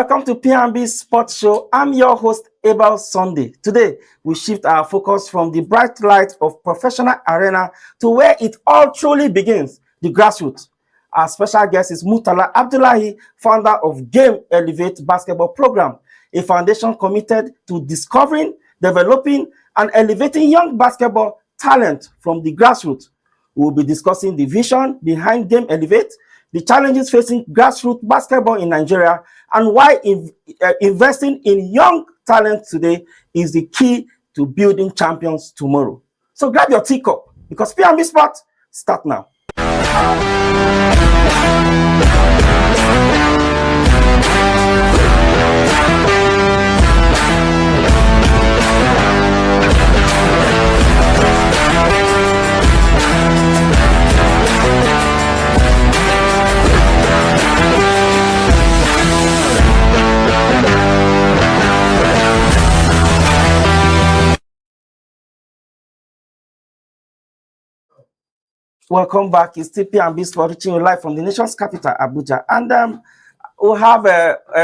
Welcome to P&B Sports Show. I'm your host, Abel Sunday. Today, we shift our focus from the bright light of professional arena to where it all truly begins, the grassroots. Our special guest is Murtala Abdullahi, founder of Game Elevate Basketball Program, a foundation committed to discovering, developing, and elevating young basketball talent from the grassroots. We will be discussing the vision behind Game Elevate, the challenges facing grassroots basketball in Nigeria, and why investing in young talent today is the key to building champions tomorrow. So grab your teacup, because P&B Sport start now. Welcome back. It's P&B Sport reaching you live from the nation's capital, Abuja. And we have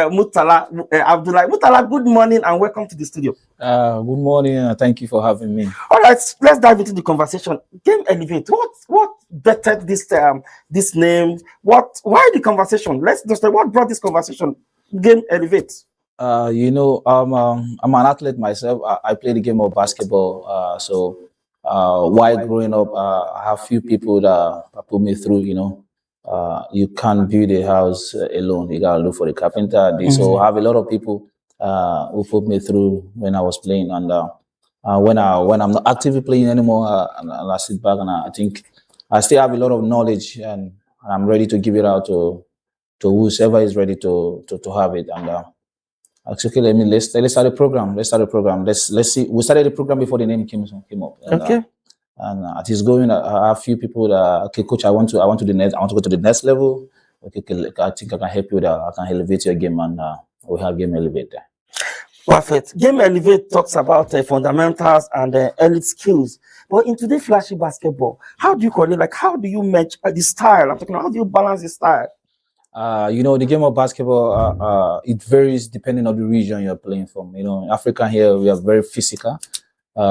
Murtala Abdullahi. Murtala, good morning and welcome to the studio. Good morning and thank you for having me. All right, let's dive into the conversation. Game Elevate. What bettered this name? Why the conversation? Let's just what brought this conversation? Game Elevate. I'm an athlete myself. I play the game of basketball. While growing up, I have few people that put me through. You can't build a house alone. You gotta look for a carpenter. So I have a lot of people who put me through when I was playing, and when I'm not actively playing anymore, and I sit back and I think I still have a lot of knowledge, and I'm ready to give it out to whoever is ready to have it. And okay, let's start the program. Let's see. We started the program before the name came up. And, Okay. It is going. I have few people that okay, coach. I want to go to the next level. Okay, I think I can help you with that. I can elevate your game, and we have Game Elevate there. Perfect. Game Elevate talks about fundamentals and elite skills. But in today's flashy basketball, how do you call it? Like, how do you match the style? I'm talking about how do you balance the style? The game of basketball, it varies depending on the region you're playing from. In Africa here, we are very physical. We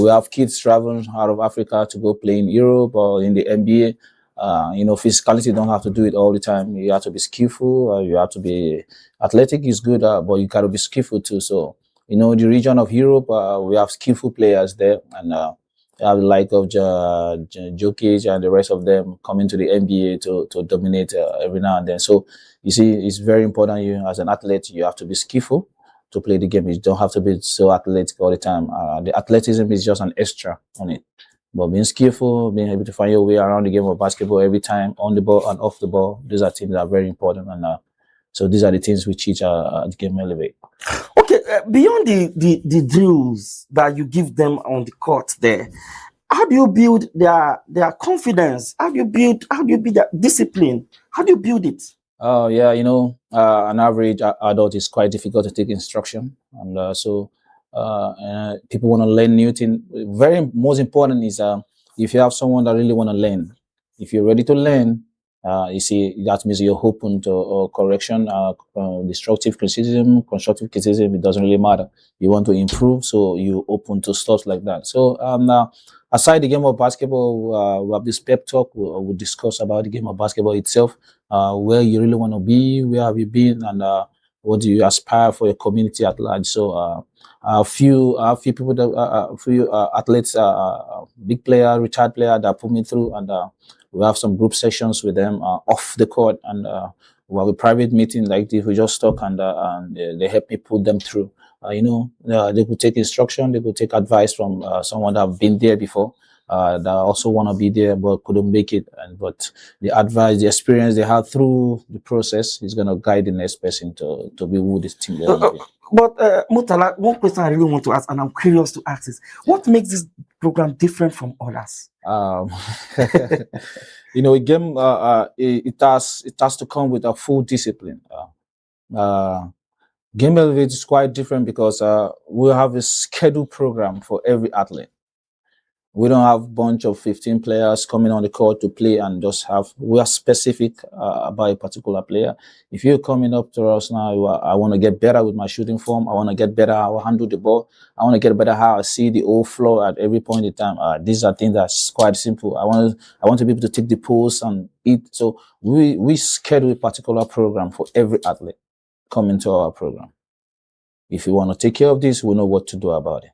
have kids traveling out of Africa to go play in Europe or in the NBA. Physicality don't have to do it all the time. You have to be skillful. You have to be athletic is good, but you got to be skillful too. So, the region of Europe, we have skillful players there, and have the like of Jokic and the rest of them coming to the NBA to dominate every now and then. So you see, it's very important. You as an athlete, you have to be skillful to play the game. You don't have to be so athletic all the time. The athleticism is just an extra on it. But being skillful, being able to find your way around the game of basketball every time, on the ball and off the ball, these are things that are very important. And so these are the things we teach at Game Elevate. Okay, beyond the drills that you give them on the court there, how do you build their confidence? How do you build their discipline? How do you build it? An average adult is quite difficult to take instruction, and people want to learn new things. Very most important is if you have someone that really want to learn, if you're ready to learn, that means you're open to correction, destructive criticism, constructive criticism. It doesn't really matter. You want to improve, so you're open to stuff like that. So aside the game of basketball, we have this pep talk. We'll discuss about the game of basketball itself, where you really want to be, where have you been, and what do you aspire for your community at large. So a few people, a few athletes, big player, retired player that put me through, and we have some group sessions with them off the court, and we have a private meeting like this. We just talk, and they help me put them through. They could take instruction, they could take advice from someone that have been there before, that also want to be there but couldn't make it. But the advice, the experience they had through the process is going to guide the next person to be who this team they want to be. But Murtala, one question I really want to ask, and I'm curious to ask, is what makes this program different from others? Again, it has to come with a full discipline. Game Elevate is quite different because we have a scheduled program for every athlete. We don't have bunch of 15 players coming on the court to play and just have. We are specific about a particular player. If you're coming up to us now, I want to get better with my shooting form. I want to get better how I handle the ball. I want to get better how I see the whole floor at every point in time. These are things that's quite simple. I want to be able to take the post and eat. So we schedule a particular program for every athlete coming to our program. If you want to take care of this, we know what to do about it.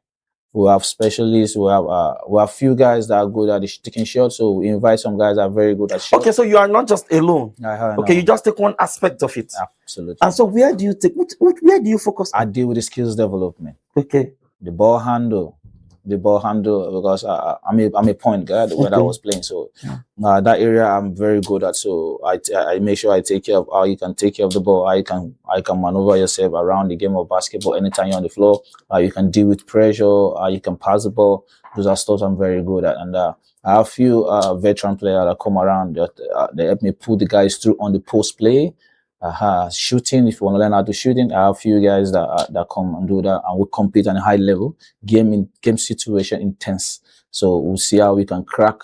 We have specialists. We have few guys that are good at taking shots. So we invite some guys that are very good at shots. Okay, so you are not just alone. Okay, you just take one aspect of it. Absolutely. And so where do you take? Where do you focus on? I deal with the skills development. Okay. The ball handle, because I'm a point guard when I was playing. So that area I'm very good at. So I make sure I take care of how you can take care of the ball, how you can maneuver yourself around the game of basketball anytime you're on the floor. How you can deal with pressure, how you can pass the ball. Those are stuff I'm very good at. And I have a few veteran players that come around. They help me put the guys through on the post play. Shooting, if you want to learn how to shooting, I have a few guys that come and do that, and we compete on a high level. Game situation intense. So we'll see how we can crack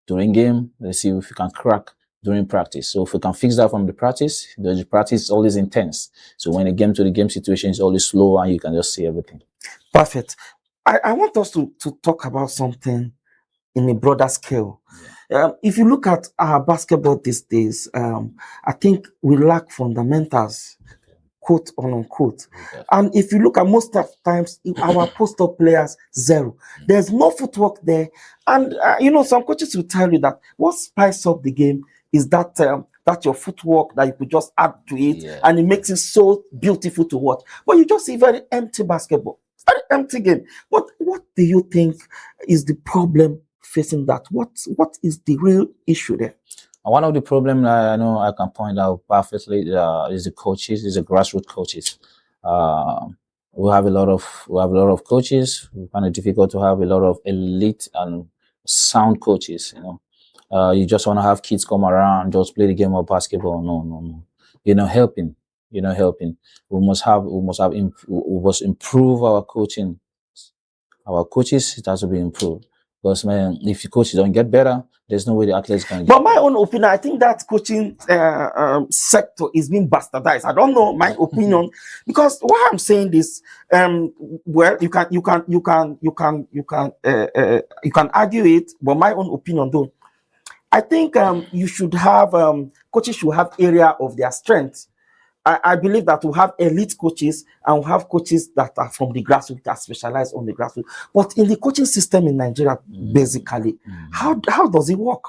during game. Let's see if we can crack during practice. So if we can fix that from the practice is always intense. So when the game situation is always slow and you can just see everything. Perfect. I want us to talk about something in a broader scale. If you look at our basketball these days, I think we lack fundamentals, quote unquote. And if you look at most of times, our post-up players, zero. There's no footwork there. And, some coaches will tell you that what spices up the game is that your footwork that you could just add to it, and it makes it so beautiful to watch. But you just see very empty basketball, very empty game. What do you think is the problem facing that? What is the real issue there? One of the problems I know I can point out perfectly is the coaches, is the grassroots coaches. We have a lot of coaches. We find it difficult to have a lot of elite and sound coaches. You just want to have kids come around, just play the game of basketball. No. You're not helping. We must improve our coaching. Our coaches, it has to be improved. Because, man, if the coaches don't get better, there's no way the athletes can get better. But my own opinion, I think that coaching sector is being bastardized. I don't know my opinion, because why I'm saying this, well, you can argue it, but my own opinion though, I think you should have coaches should have area of their strength. I believe that we'll have elite coaches and we'll have coaches that are from the grassroots, that specialize on the grassroots. But in the coaching system in Nigeria, basically, how does it work?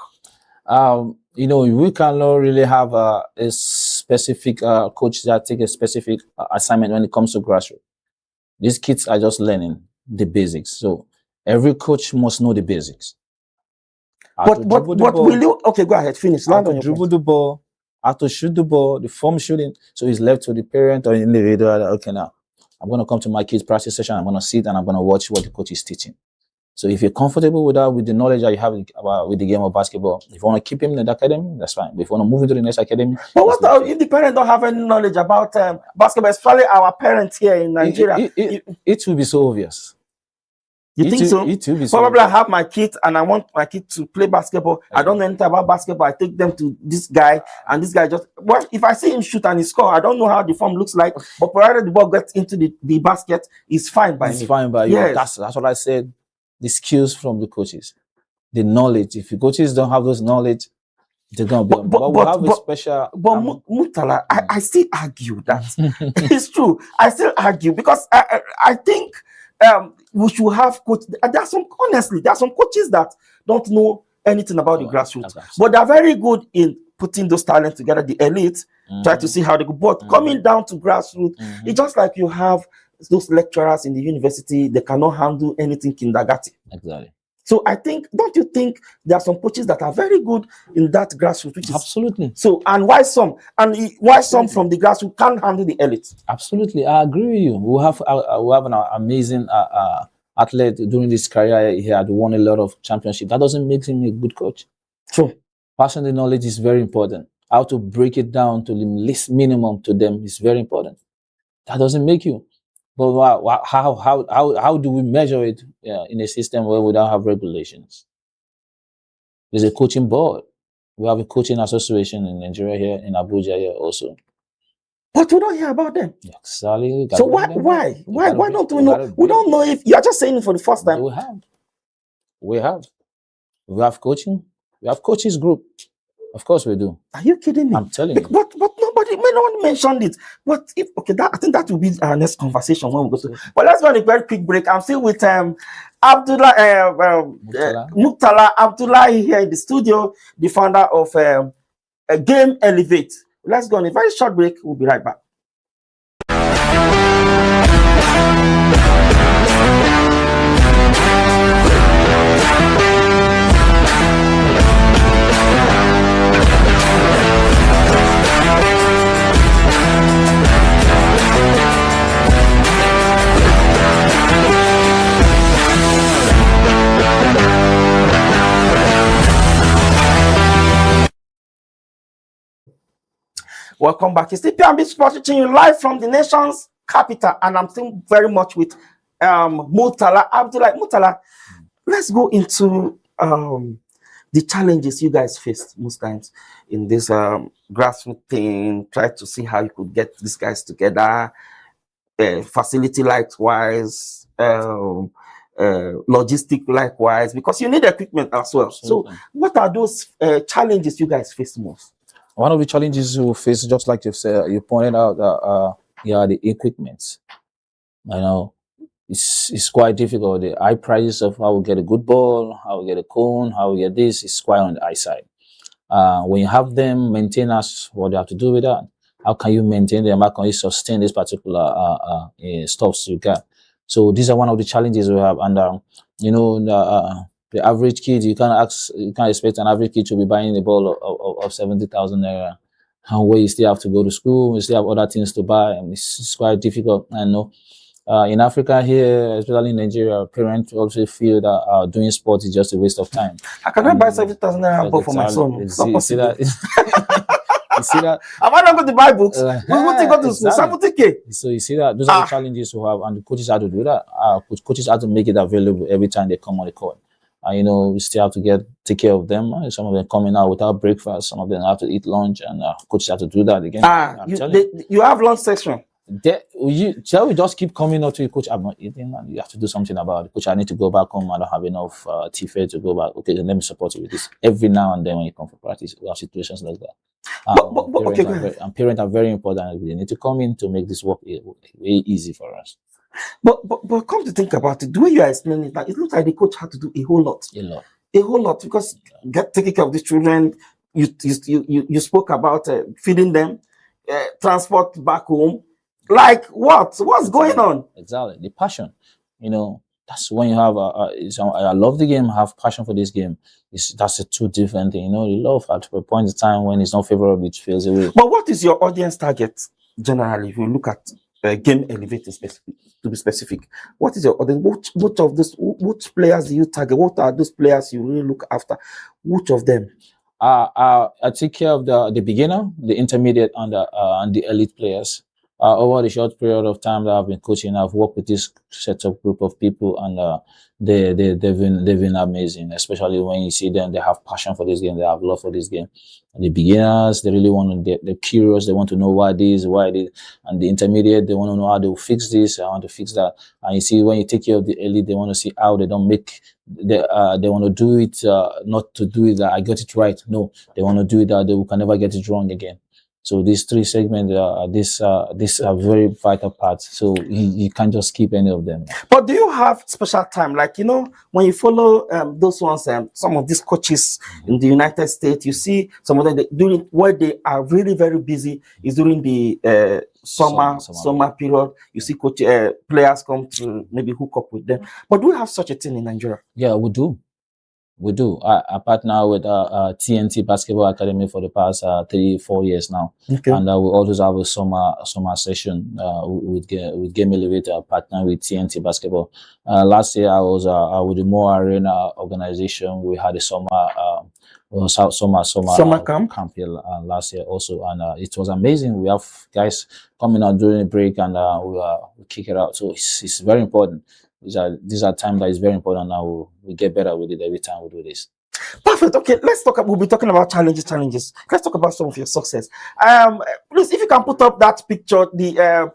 We cannot really have a specific coach that take a specific assignment when it comes to grassroots. These kids are just learning the basics. So every coach must know the basics. But will you? Okay, go ahead, finish. How to dribble the ball, how to shoot the ball, the form shooting. So it's left to the parent or individual. Okay, now I'm going to come to my kids' practice session. I'm going to sit and I'm going to watch what the coach is teaching. So if you're comfortable with that, with the knowledge that you have with the game of basketball, if you want to keep him in the academy, that's fine. But if you want to move into the next academy, but what if the parents don't have any knowledge about basketball, especially our parents here in Nigeria? It will be so obvious. You think so? It will be so Probably I have my kid and I want my kid to play basketball. I don't know anything about basketball. I take them to this guy, and this guy just, well, if I see him shoot and he score, I don't know how the form looks like, but provided the ball gets into the basket, it's fine by me. It's fine by you. That's what I said. The skills from the coaches, the knowledge. If the coaches don't have those knowledge, they're gonna be. But we have a special. But Mutala, I still argue that it's true. I still argue because I think we should have coaches. There are some coaches that don't know anything about the grassroots, but they're very good in putting those talents together. The elite try to see how they go. But coming down to grassroots, it's just like you have those lecturers in the university, they cannot handle anything kindergarten. Exactly. So don't you think there are some coaches that are very good in that grassroots? Which is, absolutely. So, and why some from the grassroots can't handle the elite? Absolutely, I agree with you. We have an amazing athlete during his career. He had won a lot of championships. That doesn't make him a good coach. True. Personal knowledge is very important. How to break it down to the least minimum to them is very important. That doesn't make you. But how do we measure it in a system where we don't have regulations? There's a coaching board. We have a coaching association in Nigeria here, in Abuja here also. But we don't hear about them. Exactly. So why don't we know? We don't know if you're just saying it for the first time. We have coaching. We have coaches group. Of course we do. Are you kidding me? I'm telling you. But nobody, no one mentioned it. But if I think that will be our next conversation when we go to. But let's go on a very quick break. I'm still with Abdullah Muktala Abdullahi here in the studio, the founder of Game Elevate. Let's go on a very short break. We'll be right back. Welcome back. It's the P&B Sports teaching you live from the nation's capital, and I'm still very much with Murtala Abdullah. Murtala, let's go into the challenges you guys faced most times in this grassroots thing. Try to see how you could get these guys together, facility likewise, logistic likewise, because you need equipment as well. Absolutely. So, what are those challenges you guys face most? One of the challenges we face, just like you pointed out, the equipment. I know it's quite difficult. The high prices of how we get a good ball, how we get a cone, how we get this is quite on the high side. When you have them, maintenance, what do you have to do with that? How can you maintain them? How can you sustain this particular stuffs you got? So these are one of the challenges we have. And the average kid, you can't expect an average kid to be buying a ball of 70,000 naira. And where you still have to go to school, you still have other things to buy, and it's quite difficult. I know. In Africa here, especially in Nigeria, parents also feel that doing sports is just a waste of time. I cannot buy 70,000 naira ball for my son. It's not possible. You see that? Am I not going to buy books? We want to go to school. 70K. So you see that? Those are the challenges we have, and the coaches have to do that. Coaches have to make it available every time they come on the court. We still have to take care of them. Some of them coming out without breakfast. Some of them have to eat lunch, and coaches have to do that again. You have lunch section. We just keep coming up to you, coach, I'm not eating, and you have to do something about it. Coach, I need to go back home. I don't have enough tea to go back. Okay, then let me support you with this. Every now and then when you come for practice, we have situations like that. Parents are very important. They need to come in to make this work very easy for us. But come to think about it, the way you are explaining that, it looks like the coach had to do a whole lot, because taking care of the children. You spoke about feeding them, transport back home. Like what's going on? Exactly, the passion. That's when you have I love the game, have passion for this game. That's a two different thing. The love at a point in time when it's not favorable, it feels away. But what is your audience target generally? If you look at Game Elevate to be specific, what is your audience? Which players do you target? What are those players you really look after? Which of them? I take care of the beginner, the intermediate, and the elite players. Over the short period of time that I've been coaching, I've worked with this set up group of people, and they've been amazing. Especially when you see them, they have passion for this game, they have love for this game. And the beginners, they really they're curious, they want to know why it is. And the intermediate, they want to know how to fix this, I want to fix that. And you see, when you take care of the elite, they want to see how they don't make. They want to do it, not to do it that I got it right. No, they want to do it that they can never get it wrong again. So these three segments, these are very vital parts. So you can't just keep any of them. But do you have special time? Like, when you follow those ones, some of these coaches in the United States, you see some of them during where they are really very busy is during the summer period. You see players come to maybe hook up with them. But do we have such a thing in Nigeria? Yeah, we do. We do. I partner with TNT Basketball Academy for the past 3-4 years now, and we always have a summer session with Game Elevator, partner with TNT Basketball. Last year I was with the More Arena organization. We had a summer Summer camp. here last year also, and it was amazing. We have guys coming out during the break, and we kick it out. So it's very important. These are times that is very important. Now we get better with it every time we do this. Perfect. Okay, we'll be talking about challenges. Let's talk about some of your success. Please, if you can put up that picture, the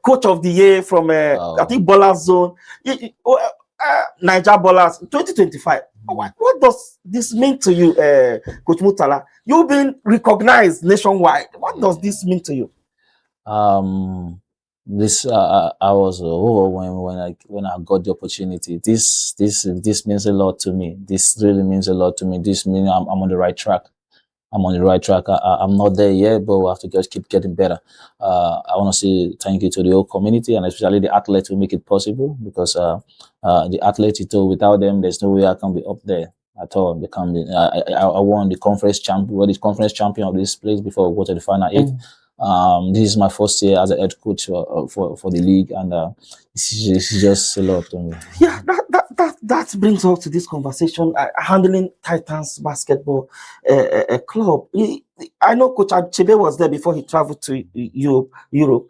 coach of the year from I think Bowlers Zone, Niger Bowlers 2025. What does this mean to you, Coach Mutala? You've been recognized nationwide. What does this mean to you? This I was overwhelmed when I got the opportunity. This means a lot to me. This really means a lot to me. This means I'm on the right track. I'm on the right track. I'm not there yet, but we have to just keep getting better. I want to say thank you to the whole community, and especially the athletes who make it possible, because the athletes, without them, there's no way I can be up there at all. They can be. I won the conference champion of this place before we go to the final 8. This is my first year as a head coach for the league, and it's just a lot to me. Yeah, that brings us to this conversation. Handling Titans basketball club. I know Coach Achebe was there before he traveled to Europe.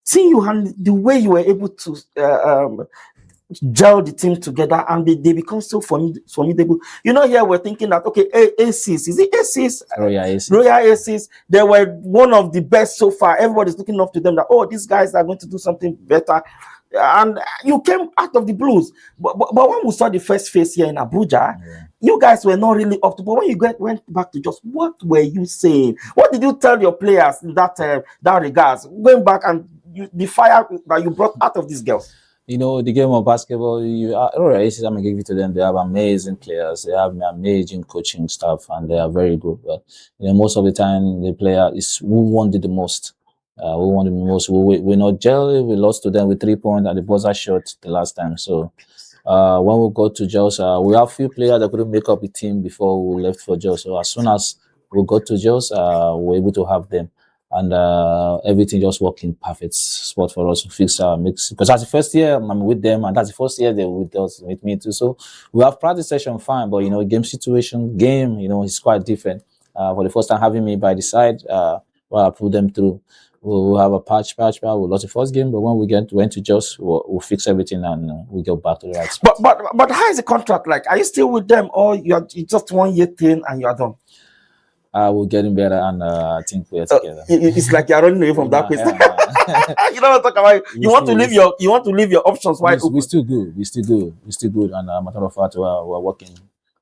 Seeing you handle the way you were able to gel the team together, and they become so formidable. Here we're thinking that, okay, Aces, is it Aces? Royal Aces. They were one of the best so far. Everybody's looking up to them that, oh, these guys are going to do something better. And you came out of the blues. But when we saw the first phase here in Abuja, you guys were not really up to. But when you went back to just, what were you saying? What did you tell your players in that regards? Going back and the fire that you brought out of these girls? The game of basketball, I'm gonna give it to them. They have amazing players. They have amazing coaching staff, and they are very good. But most of the time, the player is who wanted the most. We're not gel. We lost to them with 3 points at the buzzer shot the last time. So when we got to Jos, we have few players that couldn't make up the team before we left for Jos. So as soon as we got to Jos, we were able to have them. And everything just worked in perfect spot for us to fix our mix. Because that's the first year I'm with them, and that's the first year they're with me too. So we have practice session fine, but game situation, is quite different. For the first time having me by the side, while I put them through, we'll have a patch. We lost the first game, but when we went to Jos, we'll fix everything and we go back to the right spot. But how is the contract like? Are you still with them, or it's just 1 year thing and you're done? We're getting better, and I think we're together. It's like you're running away from that place. You don't want to talk about it. You want to leave your options wide open. We're still good. And matter of fact, we're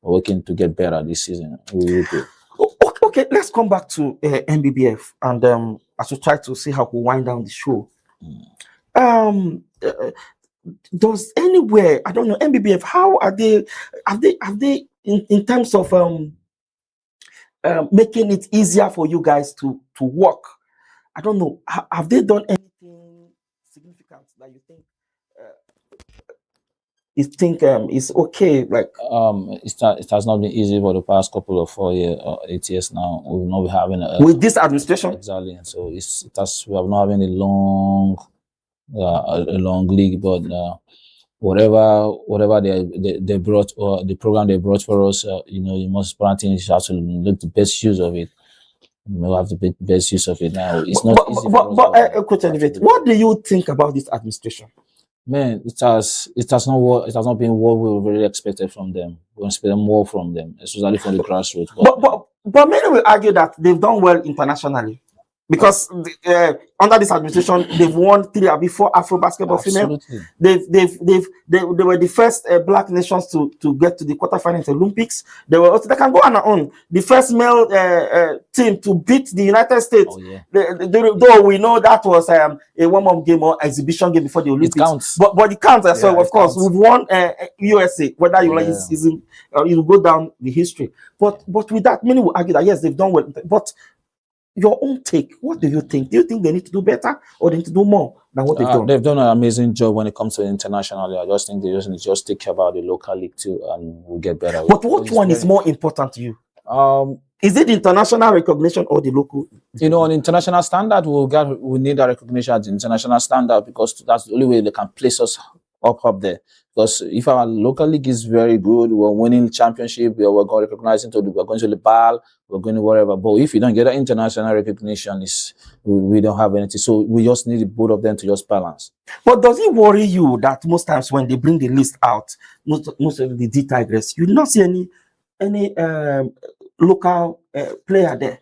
working to get better this season. We're good. Okay, let's come back to NBBF, and as we try to see how we wind down the show. Does anywhere, I don't know, NBBF, how are they? Have they in terms of making it easier for you guys to work? I don't know. Have they done anything significant that you think is okay? Like it has not been easy for the past couple of 4 years or 8 years now. We've not been having with this administration. Exactly, and so we have not having a long league, but whatever they brought, or the program they brought for us, the most important thing is to make the best use of it. We have the best use of it now. It's not easy. But Coach Elevate, what do you think about this administration? Man, it has not been what we really expected from them. We expect more from them, especially from the grassroots. But many will argue that they've done well internationally. Because under this administration, they've won 3 or 4 Afro basketball female. They were the first black nations to get to the quarterfinals Olympics. They can go on their own. The first male team to beat the United States. Oh, yeah. Though we know that was a warm-up game or exhibition game before the Olympics. It counts. But it counts as well. Of course, we've won USA. Whether you like this season, you go down the history. But with that, many will argue that yes, they've done well. But your own take, what do you think? Do you think they need to do better, or they need to do more than what they've done? They've done an amazing job when it comes to internationally. I just think they just take care about the local league too, and we'll get better. But which one is more important to you? Is it the international recognition or the local? On international standard, we need that recognition at the international standard, because that's the only way they can place us up there. Because if our local league is very good, we're winning championship, we're going to recognize into we're going to the ball, we're going to whatever. But if you don't get an international recognition, we don't have anything. So we just need both of them to just balance. But does it worry you that most times when they bring the list out, most of the D Tigers, you do not see any local player there?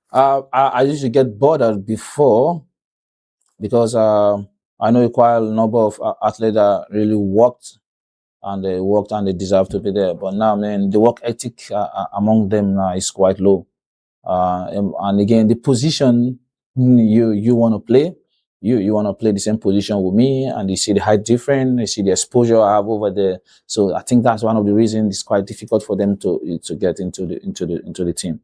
I used to get bothered before because I know quite a number of athletes that really worked and they deserve to be there. But now, man, the work ethic among them now is quite low. And again, the position you want to play, you want to play the same position with me, and you see the height difference, you see the exposure I have over there. So I think that's one of the reasons it's quite difficult for them to get into the team.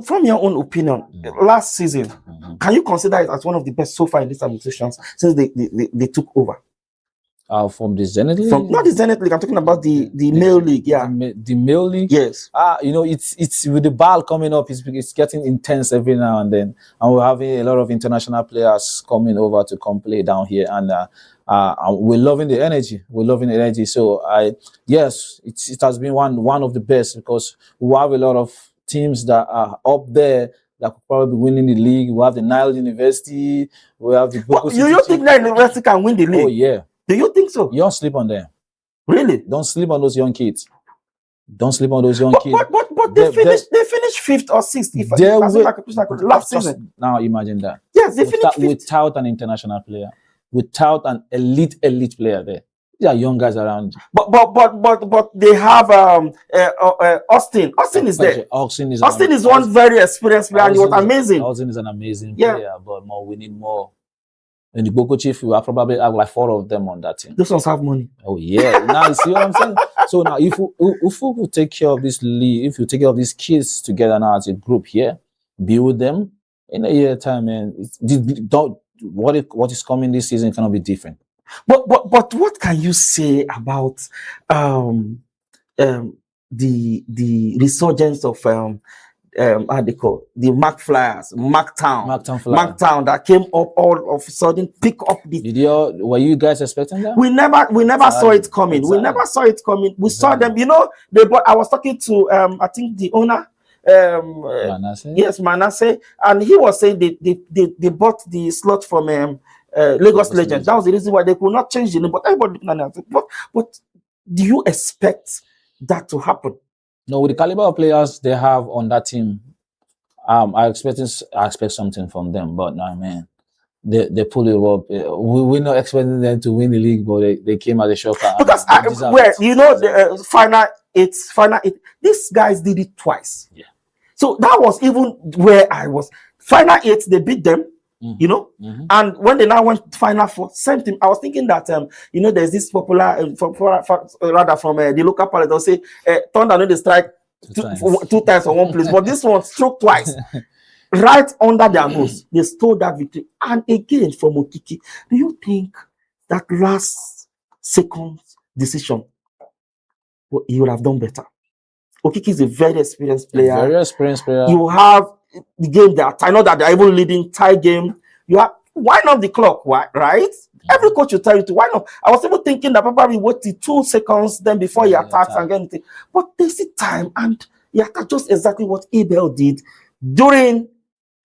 From your own opinion, last season, can you consider it as one of the best so far in these administrations since they took over? From the Zenith League? Not the Zenith League, I'm talking about the male league, yeah. The male league? Yes. It's with the ball coming up, it's getting intense every now and then. And we're having a lot of international players coming over to come play down here. And we're loving the energy. We're loving the energy. So, yes, it has been one of the best because we have a lot of teams that are up there that could probably be winning the league. We have the Nile University. We have the Boko City. You think that university can win the league? Oh, yeah. Do you think so? You don't sleep on them. Really? Don't sleep on those young kids. Don't sleep on those young kids. But they finished 5th or 6th last season. Now imagine that. Yes, they finished 5th. Without an international player, without an elite player there. These are young guys around. But they have Austin. Austin is there. Austin is one very experienced player. And he was amazing. Austin is an amazing player, but we need more. In the Boko Chief, we probably have like 4 of them on that team. Those ones have money. Oh yeah. Now you see what I'm saying? So now if we take care of this league, if you take care of these kids together now as a group here, build them in a year time, man. What is coming this season cannot be different. But what can you say about the resurgence of how they call the Mark Flyers, Marktown that came up all of a sudden, pick up the. Were you guys expecting that? We never saw it coming. Exactly. We never saw it coming. We saw them, I was talking to I think the owner, Manasseh? Yes, Manasseh, and he was saying they bought the slot from Lagos Legends. That was the reason why they could not change the name. But everybody but do you expect that to happen? No, with the caliber of players they have on that team, I expect something from them. But no, man, they pull it up. We're not expecting them to win the league, but they came as a shocker. Because the final eight, these guys did it twice. Yeah. So that was even where I was. Final 8, they beat them. And when they now went to final 4, same thing. I was thinking that there's this popular from the local pilot. They'll say Thunder no dey strike two times on one place, but this one struck twice, right under their nose. They stole that victory. And again, from Okiki, do you think that last second decision you would have done better? Okiki is a very experienced player. Very experienced player. You have the game that I know that they're even leading tie game. You have wind up the clock, right? Every coach will tell you to wind up. I was even thinking that probably wait 2 seconds then before he attacks and get anything. But they see time and he attacked just exactly what Abel did during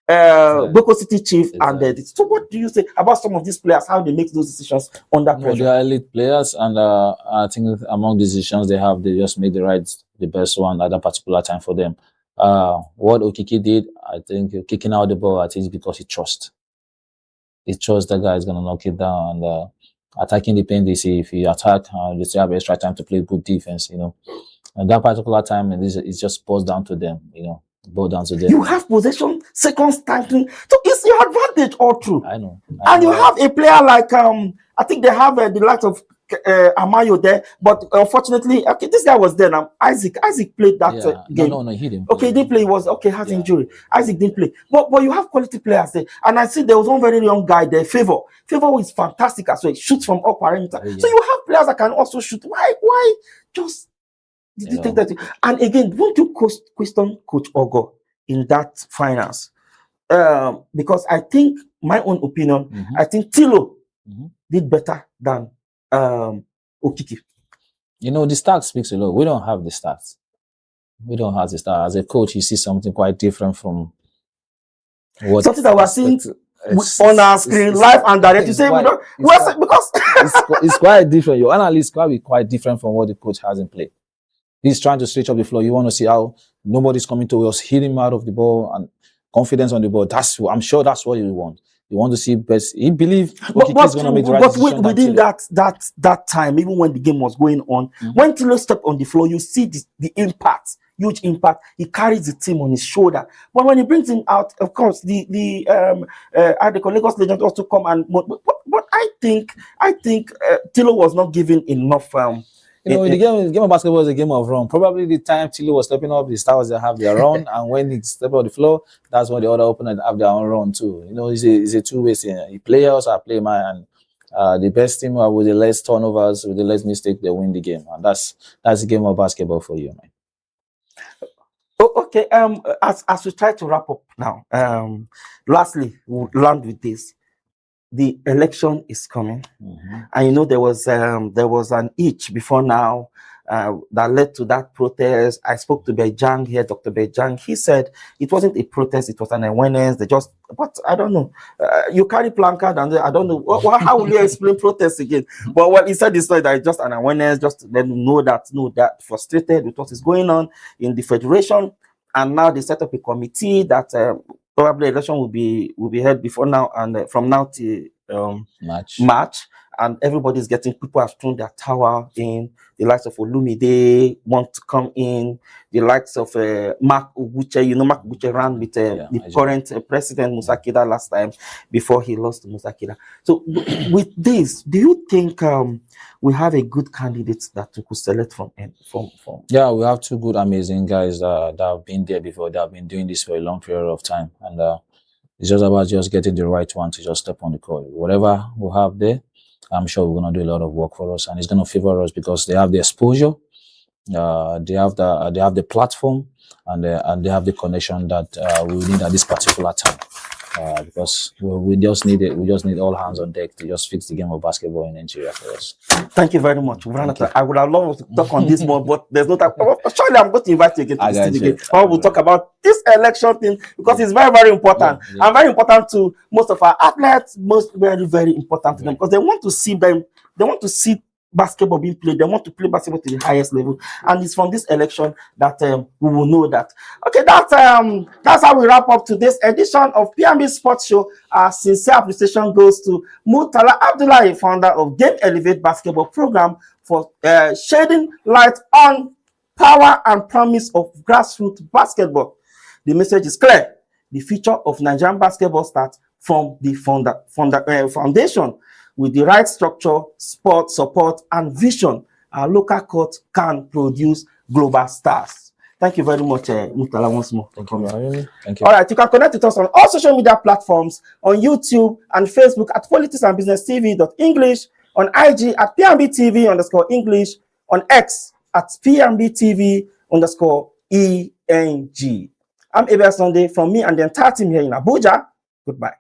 Boko City Chief and so what do you say about some of these players, how they make those decisions under pressure? They are elite players, and I think among the decisions they have, they just make the best one at that particular time for them. What Okiki did, I think kicking out the ball, I think is because he trusts. He trusts the guy is gonna knock it down, and attacking the paint. They see if you attack, they still have extra time to play good defense. At that particular time, and it's just boils down to them. Boil down to them. You have possession, seconds tanking, so it's your advantage all through. I know. And you have a player like I think they have the likes of Amayo there, but unfortunately, this guy was there now. Isaac played that game. No, he didn't play. Okay, he didn't play. He was heart injury. Isaac didn't play. But you have quality players there, and I see there was one very young guy there. Favor is fantastic as well. He shoots from all perimeter. So you have players that can also shoot. Why just? Did you take that? And again, won't you question Coach Ogo in that finance? Because I think, my own opinion, I think Tilo did better than Okiki? You know, the stats speaks a lot. We don't have the stats. We don't have the stats. As a coach, you see something quite different from what Something that we're seeing it's- on our screen, live and direct. You it's say we quite- don't, it's quite- because it's quite different. Your analyst quite different from what the coach has in play. He's trying to stretch up the floor. You want to see how nobody's coming to us, hit him out of the ball and confidence on the ball. I'm sure that's what you want. You want to see best. He believes he's going to make the right decision. Within that time, even when the game was going on, when Tilo stepped on the floor, you see the impact, huge impact. He carries the team on his shoulder. But when he brings him out, of course, the Lagos legend also come and. But I think Tilo was not given enough. You know, the game of basketball is a game of run. Probably the time Tilly was stepping up, the stars that have their run, and when he step on the floor, that's when the other opponent have their own run too. You know, it's a two-way thing. The players are play man, and the best team with the less turnovers, with the less mistake, they win the game, and that's the game of basketball for you, man. Oh, okay. As we try to wrap up now, lastly, we'll land with this. The election is coming, and you know there was an itch before now that led to that protest. I spoke to Bejang here, Dr. Bejang. He said it wasn't a protest; it was an awareness. But I don't know. You carry placard, and I don't know how will you explain protest again. But what he said is that it's just an awareness, just to let them know that frustrated with what is going on in the federation, and now they set up a committee that. Probably election will be held before now and from now till March, and everybody's people have thrown their tower in. The likes of Olumide want to come in. The likes of Mark Uguche, Mark Uguche ran with the current president Musakida last time before he lost to Musakida. So with this, do you think we have a good candidate that we could select from? Yeah, we have two good, amazing guys that have been there before. They have been doing this for a long period of time, and it's just about getting the right one to just step on the court. Whatever we have there, I'm sure we're gonna do a lot of work for us, and it's gonna favor us because they have the exposure, they have the platform, and they have the connection that we need at this particular time. Because we just need it. We just need all hands on deck to just fix the game of basketball in Nigeria for us. Thank you very much. I would have loved to talk on this more, but there's no time. Surely I'm going to invite you again to the studio again. We'll talk about this election thing because it's very, very important and very important to most of our athletes. Very, very important to them because they want to see them. They want to see basketball being played. They want to play basketball to the highest level, and it's from this election that we will know that. Okay, that's how we wrap up today's edition of PMB Sports Show. Our sincere appreciation goes to Murtala Abdullahi, founder of Game Elevate Basketball Program, for shedding light on power and promise of grassroots basketball. The message is clear: the future of Nigerian basketball starts from the foundation. With the right structure, support, and vision, our local court can produce global stars. Thank you very much, Murtala, once more. Thank you. Thank you. All right, you can connect with us on all social media platforms, on YouTube and Facebook at Politics&BusinessTV.English, on IG at PMBTV_English, on X at PMBTV_ENG. I'm Abel Sunday from me and the entire team here in Abuja. Goodbye.